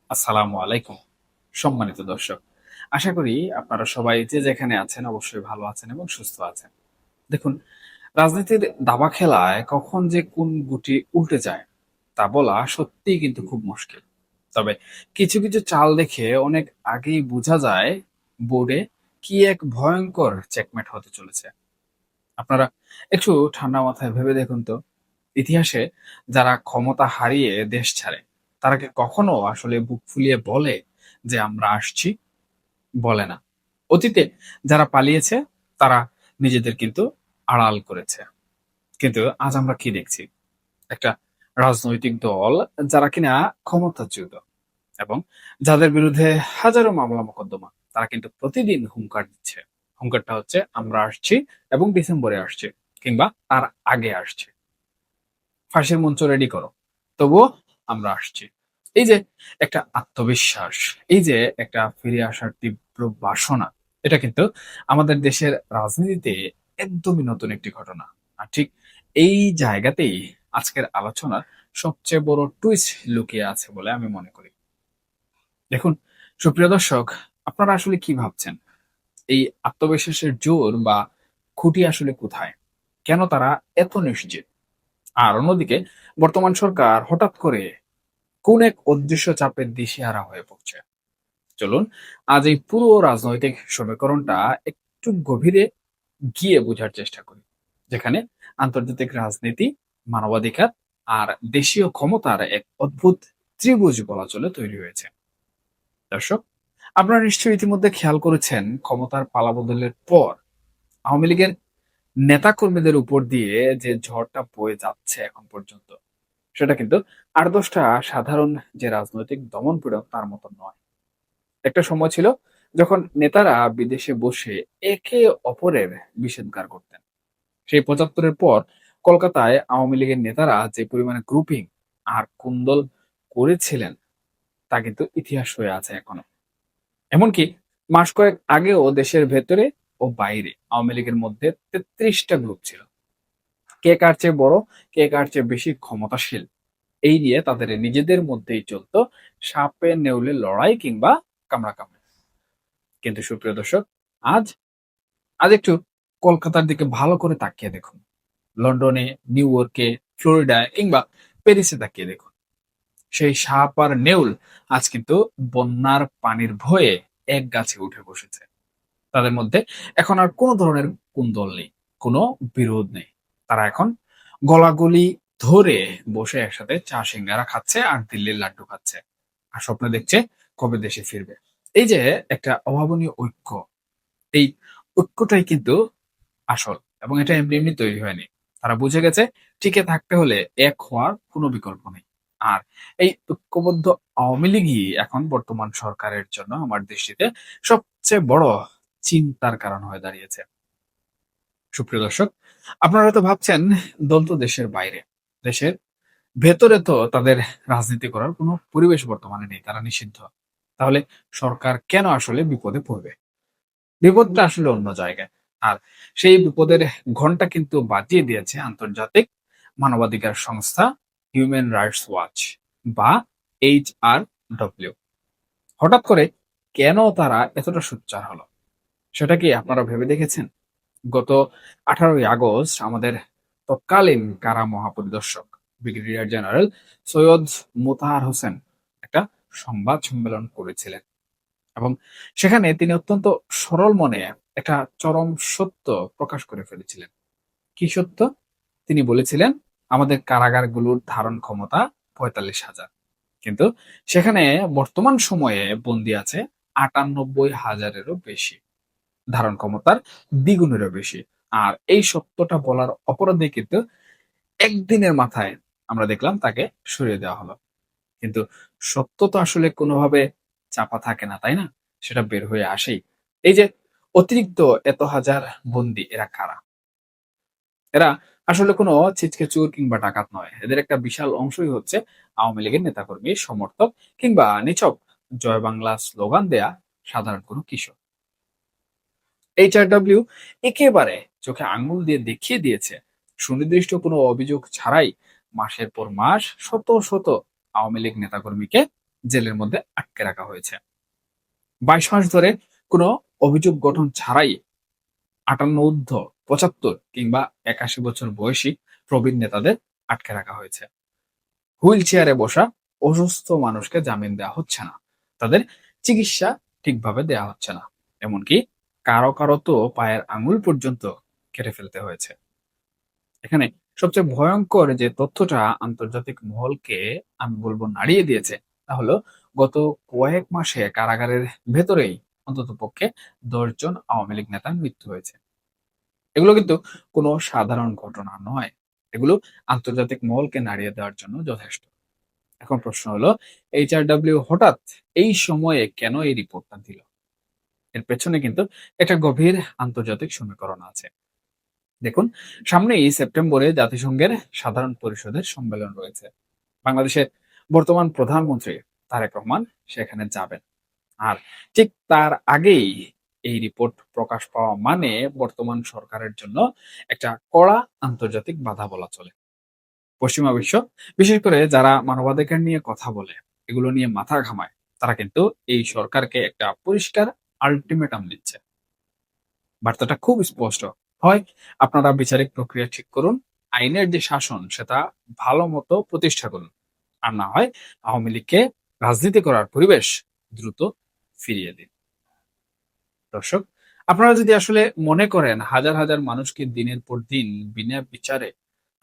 আসসালামু আলাইকুম। সম্মানিত দর্শক, আশা করি আপনারা সবাই যে যেখানে আছেন অবশ্যই ভালো আছেন এবং সুস্থ আছেন। দেখুন, রাজনীতির দাবা খেলায় কখন যে কোন গুটি উল্টে যায় তা বলা সত্যিই কিন্তু খুব মুশকিল। তবে কিছু কিছু চাল দেখে অনেক আগেই বোঝা যায় বোর্ডে কি এক ভয়ঙ্কর চেকমেট হতে চলেছে। আপনারা একটু ঠান্ডা মাথায় ভেবে দেখুন তো, ইতিহাসে যারা ক্ষমতা হারিয়ে দেশ ছাড়ে তারা কি কখনো আসলে বুক ফুলিয়ে বলে যে আমরা আসছি? বলে না। অতীতে যারা পালিয়েছে তারা নিজেদের কিন্তু আড়াল করেছে। কিন্তু আজ আমরা কি দেখছি? একটা রাজনৈতিক দল যারা কিনা ক্ষমতাচ্যুত এবং যাদের বিরুদ্ধে হাজারো মামলা মোকদ্দমা, তারা কিন্তু প্রতিদিন হুঙ্কার দিচ্ছে। হুঙ্কারটা হচ্ছে আমরা আসছি এবং ডিসেম্বরে আসছে কিংবা তার আগে আসছে। ফাঁসির মঞ্চ রেডি করো, তবুও আমরা আসছি। এই যে একটা আত্মবিশ্বাস, এই যে একটা ফিরে আসার তীব্র বাসনা, এটা কিন্তু আমাদের দেশের রাজনীতিতে একদমই নতুন একটি ঘটনা। আর ঠিক এই জায়গাতেই আজকের আলোচনার সবচেয়ে বড় টুইস্ট লুকিয়ে আছে বলে আমি মনে করি। দেখুন, সুপ্রিয় দর্শক, আপনারা আসলে কি ভাবছেন? এই আত্মবিশ্বাসের জোর বা খুঁটি আসলে কোথায়? কেন তারা এত নিশ্চিত? আর অন্যদিকে বর্তমান সরকার হঠাৎ করে কোন এক অদৃশ্য চাপের দিশেহারা হয়ে পড়ছে। চলুন আজ এই পুরো রাজনৈতিক সমীকরণটা একটু গভীরে গিয়ে বোঝার চেষ্টা করি, যেখানে আন্তর্জাতিক রাজনীতি, মানবাধিকার আর দেশীয় ক্ষমতার এক অদ্ভুত ত্রিভুজ বলা চলে তৈরি হয়েছে। দর্শক, আপনারা নিশ্চয়ই ইতিমধ্যে খেয়াল করেছেন ক্ষমতার পালাবদলের পর আওয়ামী লীগের নেতাকর্মীদের উপর দিয়ে যে ঝড়টা বয়ে যাচ্ছে এখন পর্যন্ত, সেটা কিন্তু ৮-১০টা সাধারণ যে রাজনৈতিক দমনপীড়ন তার মতো নয়। একটা সময় ছিল যখন নেতারা বিদেশে বসে একে অপরের বিষোদ্গার করতেন। সেই ৭৫ এর পর কলকাতায় আওয়ামী লীগের নেতারা যে পরিমাণে গ্রুপিং আর কুন্দল করেছিলেন তা কিন্তু ইতিহাস হয়ে আছে এখনো। এমনকি মাস কয়েক আগেও দেশের ভেতরে ও বাইরে আওয়ামী লীগের মধ্যে ৩৩টা গ্রুপ ছিল। কে কার চেয়ে বড়, কে কার চেয়ে বেশি ক্ষমতাশীল, এই নিয়ে তাদের নিজেদের মধ্যেই চলতো সাপে নেউলে লড়াই কিংবা কামড়াকামড়ি। কিন্তু সুপ্রিয় দর্শক, আজ আজ একটু কলকাতার দিকে ভালো করে তাকিয়ে দেখুন। লন্ডনে, নিউ ইয়র্কে, ফ্লোরিডায় কিংবা প্যারিসে তাকিয়ে দেখুন। সেই সাপ আর নেউল আজ কিন্তু বন্যার পানির ভয়ে এক গাছে উঠে বসেছে। তাদের মধ্যে এখন আর কোনো ধরনের কুন্দল নেই, কোনো বিরোধ নেই। তারা এখন গলাগলি ধরে বসে একসাথে চা সিঙ্গারা খাচ্ছে আর দিল্লির লাড্ডু খাচ্ছে। আর স্বপ্ন দেখছে কবে দেশে ফিরবে। এই যে একটা অভাবনীয় ঐক্য, এই ঐক্যটাই কিন্তু আসল, এবং এটা এমনি এমনি তৈরি হয়নি। তারা বুঝে গেছে টিকে থাকতে হলে এক হওয়ার কোনো বিকল্প নেই। আর এই ঐক্যবদ্ধ আওয়ামী লীগই এখন বর্তমান সরকারের জন্য আমার দৃষ্টিতে সবচেয়ে বড় চিন্তার কারণ হয়ে দাঁড়িয়েছে। সুপ্রিয় দর্শক, আপনারা তো ভাবছেন দল তো দেশের বাইরে, দেশের ভেতরে তো তাদের রাজনীতি করার কোনো পরিবেশ বর্তমানে নেই, তারা নিষিদ্ধ। তাহলে সরকার কেন আসলে বিপদে পড়বে? বিপদটা আসলে অন্য জায়গায়। আর সেই বিপদের ঘন্টা কিন্তু বাজিয়ে দিয়েছে আন্তর্জাতিক মানবাধিকার সংস্থা হিউম্যান রাইটস ওয়াচ বা HRW। হঠাৎ করে কেন তারা এতটা সোচ্চার হলো, সেটা কি আপনারা ভেবে দেখেছেন? গত 18ই আগস্ট আমাদের তৎকালীন কারা মহাপরিদর্শক ব্রিগেডিয়ার জেনারেল সৈয়দ মোতাহার হোসেন একটা সংবাদ সম্মেলন করেছিলেন এবং সেখানে তিনি অত্যন্ত সরল মনে একটা চরম সত্য প্রকাশ করে ফেলেছিলেন। কি সত্য? তিনি বলেছিলেন আমাদের কারাগারগুলোর ধারণ ক্ষমতা ৪৫,০০০, কিন্তু সেখানে বর্তমান সময়ে বন্দী আছে ৯৮,০০০-এরও বেশি, ধারণ ক্ষমতার দ্বিগুণেরও বেশি। আর এই সত্যটা বলার অপরাধে কিন্তু একদিনের মাথায় আমরা দেখলাম তাকে সরিয়ে দেওয়া হলো। কিন্তু সত্য তো আসলে কোনোভাবে চাপা থাকে না, তাই না? সেটা বের হয়ে আসেই। এই যে অতিরিক্ত এত হাজার বন্দী, এরা কারা? এরা আসলে কোনো ছিচকে চোর কিংবা ডাকাত নয়। এদের একটা বিশাল অংশই হচ্ছে আওয়ামী লীগের নেতাকর্মী, সমর্থক কিংবা নিছক জয় বাংলা স্লোগান দেয়া সাধারণ কোনো কিশোর। HRW একেবারে চোখে আঙ্গুল দিয়ে দেখিয়ে দিয়েছে সুনির্দিষ্ট কোনো অভিযোগ ছাড়াই মাসের পর মাস শত শত আওয়ামী লীগ নেতাকর্মীকে জেলের মধ্যে আটকে রাখা হয়েছে। 22 মাস ধরে কোনো অভিযোগ গঠন ছাড়াই 58 ঊর্ধ্ব 75 কিংবা 81 বছর বয়সী প্রবীণ নেতাদের আটকে রাখা হয়েছে। হুইল চেয়ারে বসা অসুস্থ মানুষকে জামিন দেওয়া হচ্ছে না, তাদের চিকিৎসা ঠিকভাবে দেওয়া হচ্ছে না, এমনকি কারো কারো তো পায়ের আঙুল পর্যন্ত কেটে ফেলতে হয়েছে। এখানে সবচেয়ে ভয়ঙ্কর যে তথ্যটা আন্তর্জাতিক মহলকে আমি বলবো নাড়িয়ে দিয়েছে, তা হলো গত কয়েক মাসে কারাগারের ভেতরেই অন্তত পক্ষে 10 জন আওয়ামী লীগ নেতার মৃত্যু হয়েছে। এগুলো কিন্তু কোনো সাধারণ ঘটনা নয়, এগুলো আন্তর্জাতিক মহলকে নাড়িয়ে দেওয়ার জন্য যথেষ্ট। এখন প্রশ্ন হলো, HRW হঠাৎ এই সময়ে কেন এই রিপোর্টটা দিল? এর পেছনে কিন্তু একটা গভীর আন্তর্জাতিক সমীকরণ আছে। দেখুন, সামনেই সেপ্টেম্বরে জাতিসংঘের সাধারণ পরিষদের সম্মেলন রয়েছে। বাংলাদেশের বর্তমান প্রধানমন্ত্রী তারেক রহমান সেখানে যাবেন। আর ঠিক তার আগেই এই রিপোর্ট প্রকাশ পাওয়া মানে বর্তমান সরকারের জন্য একটা কড়া আন্তর্জাতিক বাধা বলা চলে। পশ্চিমা বিশ্ব, বিশেষ করে যারা মানবাধিকার নিয়ে কথা বলে, এগুলো নিয়ে মাথা ঘামায়, তারা কিন্তু এই সরকারকে একটা পরিষ্কার আল্টিমেটাম দিচ্ছে। বার্তাটা খুব স্পষ্ট। হয় আপনারা বিচারিক প্রক্রিয়া ঠিক করুন, আইনের যে শাসন সেটা ভালো মতো প্রতিষ্ঠা করুন, আর না হয় আওয়ামী লীগকে রাজনীতি করার পরিবেশ দ্রুত ফিরিয়ে দিন। দর্শক, আপনারা যদি আসলে মনে করেন হাজার হাজার মানুষকে দিনের পর দিন বিনা বিচারে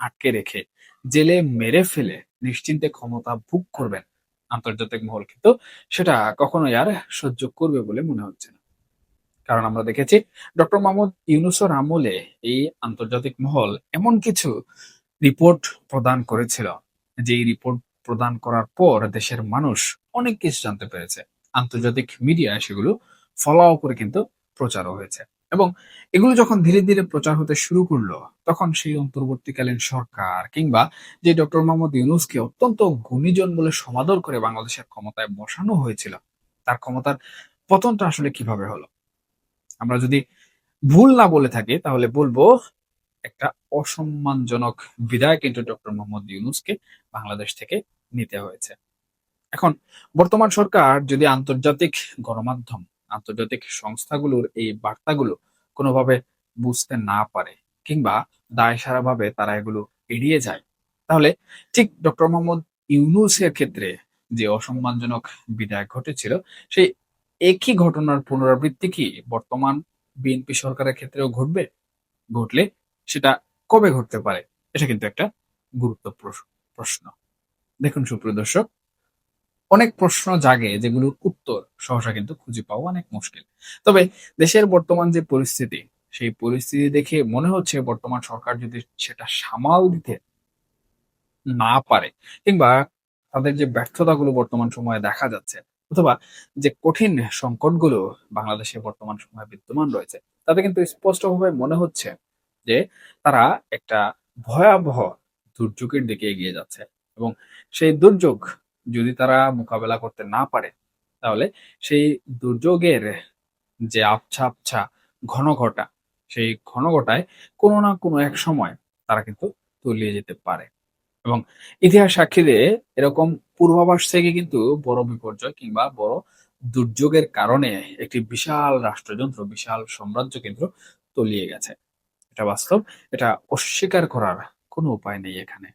আটকে রেখে জেলে মেরে ফেলে নিশ্চিন্তে ক্ষমতা ভোগ করবেন, আন্তর্জাতিক মহল কিন্তু সেটা কখনোই আর সহ্য করবে বলে মনে হচ্ছে না। কারণ আমরা দেখেছি ডক্টর মোহাম্মদ ইউনূসের আমলে এই আন্তর্জাতিক মহল এমন কিছু রিপোর্ট প্রদান করেছিল, যে রিপোর্ট প্রদান করার পর দেশের মানুষ অনেক কিছু জানতে পেরেছে। আন্তর্জাতিক মিডিয়া সেগুলো ফলো করে কিন্তু প্রচারও হয়েছে। এবং এগুলো যখন ধীরে ধীরে প্রচার হতে শুরু করলো, তখন সেই অন্তর্বর্তীকালীন সরকার কিংবা যে ডক্টর মোহাম্মদ ইউনূসকে অত্যন্ত গুণীজন বলে সমাদর করে বাংলাদেশের ক্ষমতায় বসানো হয়েছিল, তার ক্ষমতার পতনটা আসলে কিভাবে হলো? আমরা যদি ভুল না বলে থাকি তাহলে বলবো, একটা অসম্মানজনক বিদায় কিন্তু ডক্টর মোহাম্মদ ইউনূসকে বাংলাদেশ থেকে নিতে হয়েছে। এখন বর্তমান সরকার যদি আন্তর্জাতিক গণমাধ্যম, আন্তর্জাতিক সংস্থাগুলোর এই বার্তাগুলো কোনোভাবে বুঝতে না পারে কিংবা দায়সারাভাবে তারা এগুলো এড়িয়ে যায়, তাহলে ঠিক ডক্টর মোহাম্মদ ইউনূসের ক্ষেত্রে যে অসম্মানজনক বিদায় ঘটেছিল, সেই একই ঘটনার পুনরাবৃত্তি কি বর্তমান বিএনপি সরকারের ক্ষেত্রেও ঘটবে? ঘটলে সেটা কবে ঘটতে পারে? এটা কিন্তু একটা গুরুত্ব প্রশ্ন। দেখুন সুপ্রিয় দর্শক, অনেক প্রশ্ন জাগে যেগুলোর উত্তর সহসা কিন্তু খুঁজে পাওয়া অনেক মুশকিল। তবে দেশের বর্তমান যে পরিস্থিতি, সেই পরিস্থিতি দেখে মনে হচ্ছে বর্তমান সরকার যদি সেটা সামাল দিতে না পারে, কিংবা তাদের যে ব্যর্থতাগুলো বর্তমান সময়ে দেখা যাচ্ছে, অথবা যে কঠিন সংকটগুলো বাংলাদেশে বর্তমান সময়ে বিদ্যমান রয়েছে, তাতে কিন্তু স্পষ্টভাবে মনে হচ্ছে যে তারা একটা ভয়াবহ দুর্যোগের দিকে এগিয়ে যাচ্ছে। এবং সেই দুর্যোগ যদি তারা মোকাবেলা করতে না পারে, তাহলে সেই দুর্যোগের যে আবছা আবছা ঘনঘটা, সেই ঘনঘটায় কোনো না কোনো এক সময় তারা কিন্তু তলিয়ে যেতে পারে। এবং ইতিহাস সাক্ষী দেয়, এরকম পূর্বাভাস থেকে কিন্তু বড় বিপর্যয় কিংবা বড় দুর্যোগের কারণে একটি বিশাল রাষ্ট্রযন্ত্র, বিশাল সাম্রাজ্য কিন্তু তলিয়ে গেছে। এটা বাস্তব, এটা অস্বীকার করার কোনো উপায় নেই এখানে।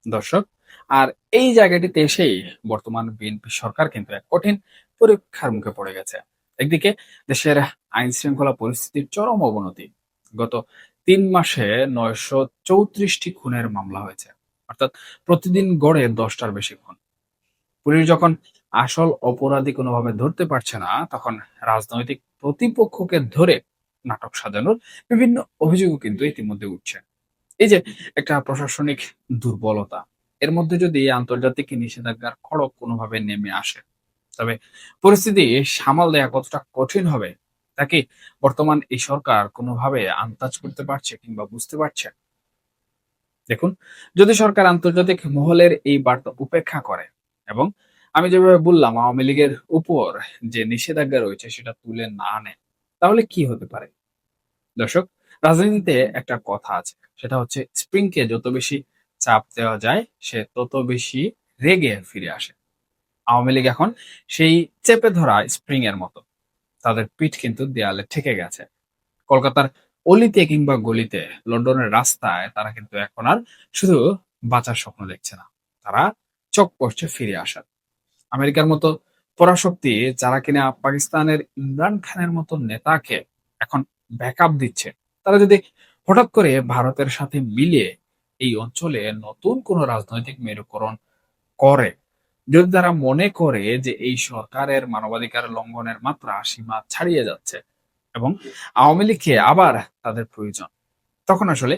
দর্শক, আর এই জায়গাটিতে এসেই বর্তমান বিএনপি সরকার কিন্তু এক কঠিন পরীক্ষার মুখে পড়ে গেছে। একদিকে দেশের আইন শৃঙ্খলা পরিস্থিতির চরম অবনতি। গত 3 মাসে 934টি খুনের মামলা হয়েছে, অর্থাৎ প্রতিদিন গড়ে 10টার বেশি খুন। পুলিশ যখন আসল অপরাধী কোনোভাবে ধরতে পারছে না, তখন রাজনৈতিক প্রতিপক্ষকে ধরে নাটক সাজানোর বিভিন্ন অভিযোগও কিন্তু ইতিমধ্যে উঠছে। এই যে একটা প্রশাসনিক দুর্বলতা, এর মধ্যে যদি আন্তর্জাতিক নিষেধাজ্ঞার খড়গ কোনোভাবে নেমে আসে, তবে পরিস্থিতি সামাল দেয়া কতটা কঠিন হবে তা কি বর্তমান এই সরকার কোনোভাবে আন্দাজ করতে পারছে কিংবা বুঝতে পারছে? দেখুন, যদি সরকার আন্তর্জাতিক মহলের এই বার্তা উপেক্ষা করে এবং আমি যেভাবে বললাম আওয়ামী লীগের উপর যে নিষেধাজ্ঞা রয়েছে সেটা তুলে না নেয়, তাহলে কি হতে পারে? দর্শক, রাজনীতিতে একটা কথা আছে, সেটা হচ্ছে স্প্রিংকে যত বেশি চাপ দেওয়া যায় সে তত বেশি রেগে ফিরে আসে। আওয়ামী লীগ এখন সেই চেপে ধরা স্প্রিং এর মতো। তাদের পিঠ কিন্তু দেয়ালে ঠেকে গেছে। কলকাতার অলিতে কিংবা গলিতে, লন্ডনের রাস্তায় তারা কিন্তু এখন আর শুধু বাঁচার স্বপ্ন দেখছে না, তারা চোখ পড়ছে ফিরে আসার। আমেরিকার মতো পরাশক্তি, যারা কিনা পাকিস্তানের ইমরান খানের মতো নেতাকে এখন ব্যাকআপ দিচ্ছে, তারা যদি হঠাৎ করে ভারতের সাথে মিলে এই অঞ্চলে নতুন কোনো রাজনৈতিক মেরুকরণ করে, যদি তারা মনে করে যে এই সরকারের মানবাধিকার লঙ্ঘনের মাত্রা সীমা ছাড়িয়ে যাচ্ছে এবং আওয়ামী লীগকে আবার তাদের প্রয়োজন, তখন আসলে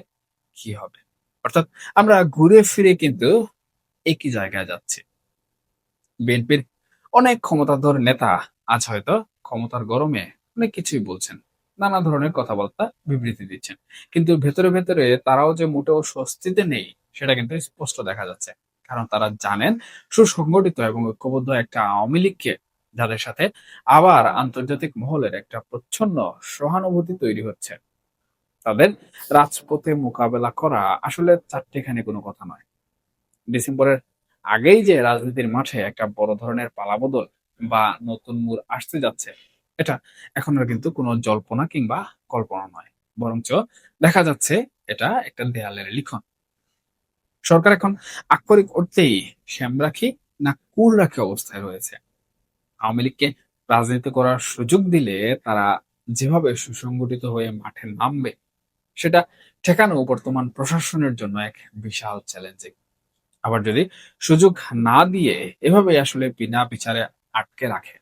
কি হবে? অর্থাৎ আমরা ঘুরে ফিরে কিন্তু একই জায়গায় যাচ্ছি। বিএনপির অনেক ক্ষমতাধর নেতা আজ হয়তো ক্ষমতার গরমে অনেক কিছুই বলছেন, নানা ধরনের কথাবার্তা বিবৃতি দিচ্ছেন, কিন্তু ভেতরে ভেতরে তারাও যে মোটেও স্বস্তিতে নেই সেটা কিন্তু স্পষ্ট দেখা যাচ্ছে। কারণ তারা জানেন সুসংগঠিত এবং ঐক্যবদ্ধ একটা আওয়ামী লীগকে, যাদের সাথে আবার আন্তর্জাতিক মহলের একটা প্রচ্ছন্ন সহানুভূতি তৈরি হচ্ছে, তাদের রাজপথে মোকাবেলা করা আসলে চারটেখানি কোনো কথা নয়। ডিসেম্বরের আগেই যে রাজনীতির মাঠে একটা বড় ধরনের পালাবদল বা নতুন মোড় আসতে যাচ্ছে, এটা এখন আর কিন্তু কোনো জল্পনা কিংবা কল্পনা নয়, বরঞ্চ দেখা যাচ্ছে এটা একটা দেয়ালের লিখন। সরকার এখন আক্ষরিক অর্থেই শ্যামরাখি না কুল রাখি অবস্থায় রয়েছে। আওয়ামী লীগকে রাজনীতি করার সুযোগ দিলে তারা যেভাবে সুসংগঠিত হয়ে মাঠে নামবে, সেটা ঠেকানো বর্তমান প্রশাসনের জন্য এক বিশাল চ্যালেঞ্জিং। আবার যদি সুযোগ না দিয়ে এভাবে আসলে বিনা বিচারে আটকে রাখে,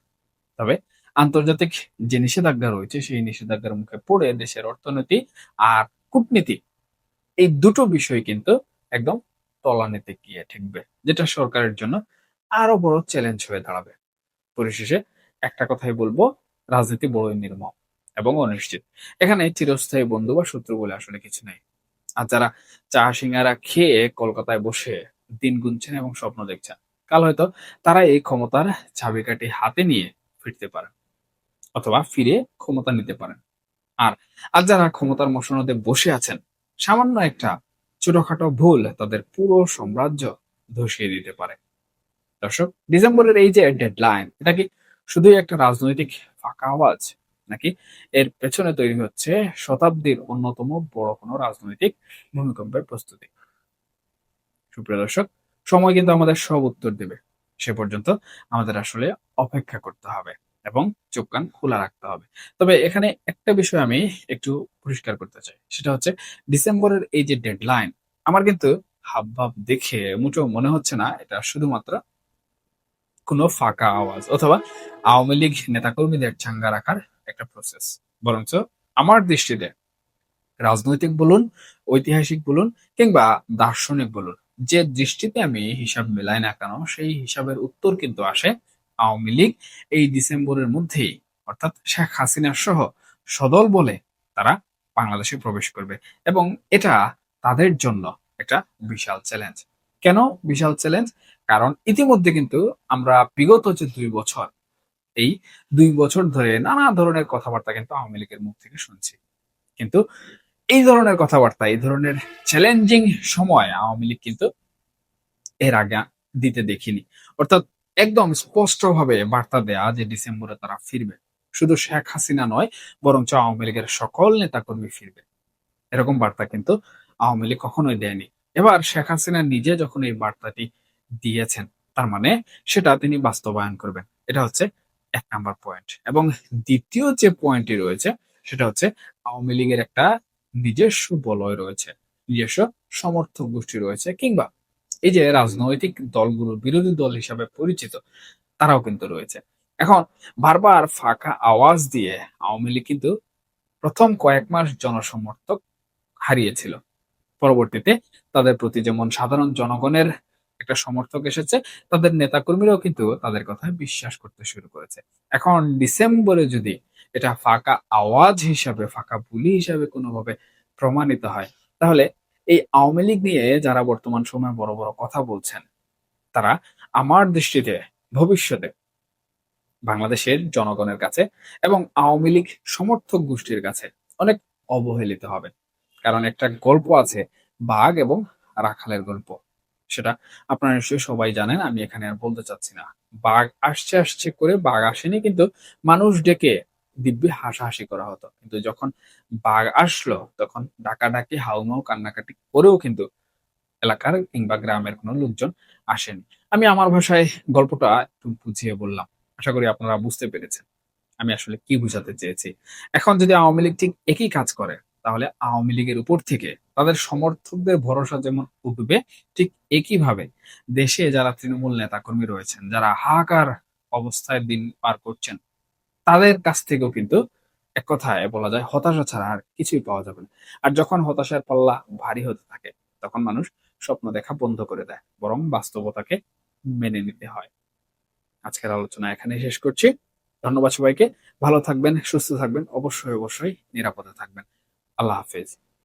তবে আন্তর্জাতিক যে নিষেধাজ্ঞা রয়েছে সেই নিষেধাজ্ঞার মুখে পড়ে দেশের অর্থনীতি আর কূটনীতি, এই দুটো বিষয় কিন্তু একদম তলানিতে গিয়ে ঠেকবে, যেটা সরকারের জন্য আরো বড় চ্যালেঞ্জ হয়ে দাঁড়াবে। পরিশেষে একটা কথাই বলবো, রাজনীতি বড়ই নির্মম এবং অনিশ্চিত। এখানে চিরস্থায়ী বন্ধু বা শত্রু বলে আসলে কিছু নেই। আর যারা চা সিঙ্গারা খেয়ে কলকাতায় বসে দিন গুনছেন এবং স্বপ্ন দেখছেন, কাল হয়তো তারা এই ক্ষমতার চাবিকাঠি হাতে নিয়ে ফিরতে পারেন, অথবা ফিরে ক্ষমতা নিতে পারেন। আর আর যারা ক্ষমতার মসনদে বসে আছেন, সামান্য একটা ছোটখাটো ভুল তাদের পুরো সাম্রাজ্য ধসিয়ে দিতে পারে। দর্শক, ডিসেম্বরের এই যে ডেডলাইন, এটা কি শুধুই একটা রাজনৈতিক ফাঁকা আওয়াজ, নাকি এর পেছনে তৈরি হচ্ছে শতাব্দীর অন্যতম বড় কোনো রাজনৈতিক ভূমিকম্পের প্রস্তুতি? সুপ্রিয় দর্শক, সময় কিন্তু আমাদের সব উত্তর দেবে। সে পর্যন্ত আমাদের আসলে অপেক্ষা করতে হবে এবং চোখ কান খোলা রাখতে হবে। তবে এখানে একটা বিষয় আমি একটু পরিষ্কার করতে চাই, সেটা হচ্ছে ডিসেম্বরের এই যে ডেডলাইন, আমার কিন্তু হাবভাব দেখে মোটেও মনে হচ্ছে না এটা শুধুমাত্র কোনো ফাঁকা আওয়াজ অথবা আওয়ামী লীগ নেতাকর্মীদের চাঙ্গা রাখার একটা প্রসেস। বরঞ্চ আমার দৃষ্টিতে রাজনৈতিক বলুন, ঐতিহাসিক বলুন কিংবা দার্শনিক বলুন, যে দৃষ্টিতে আমি হিসাব মেলাই না কেন, সেই হিসাবের উত্তর কিন্তু আসে আওয়ামী লীগ এই ডিসেম্বরের মধ্যেই, অর্থাৎ শেখ হাসিনা সহ সদল বলে তারা বাংলাদেশে প্রবেশ করবে। এবং এটা তাদের জন্য একটা বিশাল চ্যালেঞ্জ। কেন বিশাল চ্যালেঞ্জ? কারণ ইতিমধ্যে কিন্তু আমরা বিগত যে 2 বছর, এই 2 বছর ধরে নানা ধরনের কথাবার্তা কিন্তু আওয়ামী লীগের মুখ থেকে শুনছি, কিন্তু এই ধরনের কথাবার্তা, এই ধরনের চ্যালেঞ্জিং সময় আওয়ামী লীগ কিন্তু এর আগে দিতে দেখিনি। অর্থাৎ একদম স্পষ্টভাবে বার্তা দেয়া যে ডিসেম্বরে তারা ফিরবে। শুধু শেখ হাসিনা নয়, বরঞ্চ আওয়ামী লীগের সকল নেতাকর্মী ফিরবে। এরকম বার্তা কিন্তু আওয়ামী লীগ কখনোই দেয়নি। এবার শেখ হাসিনা নিজে যখন এই বার্তাটি দিয়েছেন, তার মানে সেটা তিনি বাস্তবায়ন করবেন। এটা হচ্ছে 1 নাম্বার পয়েন্ট। এবং দ্বিতীয় যে পয়েন্টটি রয়েছে, সেটা হচ্ছে আওয়ামী লীগের একটা নিজস্ব বলয় রয়েছে, নিজস্ব সমর্থক গোষ্ঠী রয়েছে, কিংবা এই যে রাজনৈতিক দলগুলো বিরোধী দল হিসাবে পরিচিত, তারাও কিন্তু রয়েছে। এখন বারবার ফাঁকা আওয়াজ দিয়ে আওয়ামী লীগ কিন্তু প্রথম কয়েক মাস জনসমর্থক হারিয়েছিল। পরবর্তীতে তাদের প্রতি যেমন সাধারণ জনগণের একটা সমর্থক এসেছে, তাদের নেতাকর্মীরাও কিন্তু তাদের কথায় বিশ্বাস করতে শুরু করেছে। এখন ডিসেম্বরে যদি এটা ফাঁকা আওয়াজ হিসাবে, ফাঁকা বুলি হিসাবে কোনোভাবে প্রমাণিত হয়, তাহলে এই আওয়ামী লীগ নিয়ে যারা বর্তমান সময়ে বড় বড় কথা বলছেন, তারা আমার দৃষ্টিতে ভবিষ্যতে বাংলাদেশের জনগণের কাছে এবং আওয়ামী লীগ সমর্থক গোষ্ঠীর কাছে অনেক অবহেলিত হবে। কারণ একটা গল্প আছে, বাঘ এবং রাখালের গল্প। সেটা আপনারা নিশ্চয়ই সবাই জানেন। আমি এখানে আর বলতে চাচ্ছি না। বাঘ আসছে, আসছে করে বাঘ আসেনি, কিন্তু মানুষ ডেকে দিব্যি হাসাহাসি করা হতো। কিন্তু যখন বাঘ আসলো তখন ডাকাডাকি, হাউমাউ, কান্নাকাটি করেও কিন্তু এলাকার কিংবা গ্রামের কোনো লোকজন আসেনি। আমি আমার ভাষায় গল্পটা একটু বুঝিয়ে বললাম। আশা করি আপনারা বুঝতে পেরেছেন আমি আসলে কি বুঝাতে চেয়েছি। এখন যদি আওয়ামী লীগ ঠিক একই কাজ করে, তাহলে আওয়ামী লীগের উপর থেকে তাদের সমর্থকদের ভরসা যেমন উঠবে, ঠিক একইভাবে দেশে যারা তৃণমূল নেতাকর্মী রয়েছেন, যারা হাহাকার অবস্থায় দিন পার করছেন, তাদের কাছ থেকেও কিন্তু এক কথায় বলা যায় হতাশা ছাড়া আর কিছুই পাওয়া যাবে না। আর যখন হতাশার পাল্লা ভারী হতে থাকে, তখন মানুষ স্বপ্ন দেখা বন্ধ করে দেয়। বরং বাস্তবতাকে মেনে নিতে হয়। আজকের আলোচনা এখানেই শেষ করছি। ধন্যবাদ সবাইকে। ভালো থাকবেন, সুস্থ থাকবেন। অবশ্যই, অবশ্যই নিরাপদে থাকবেন। আল্লাহ হাফেজ।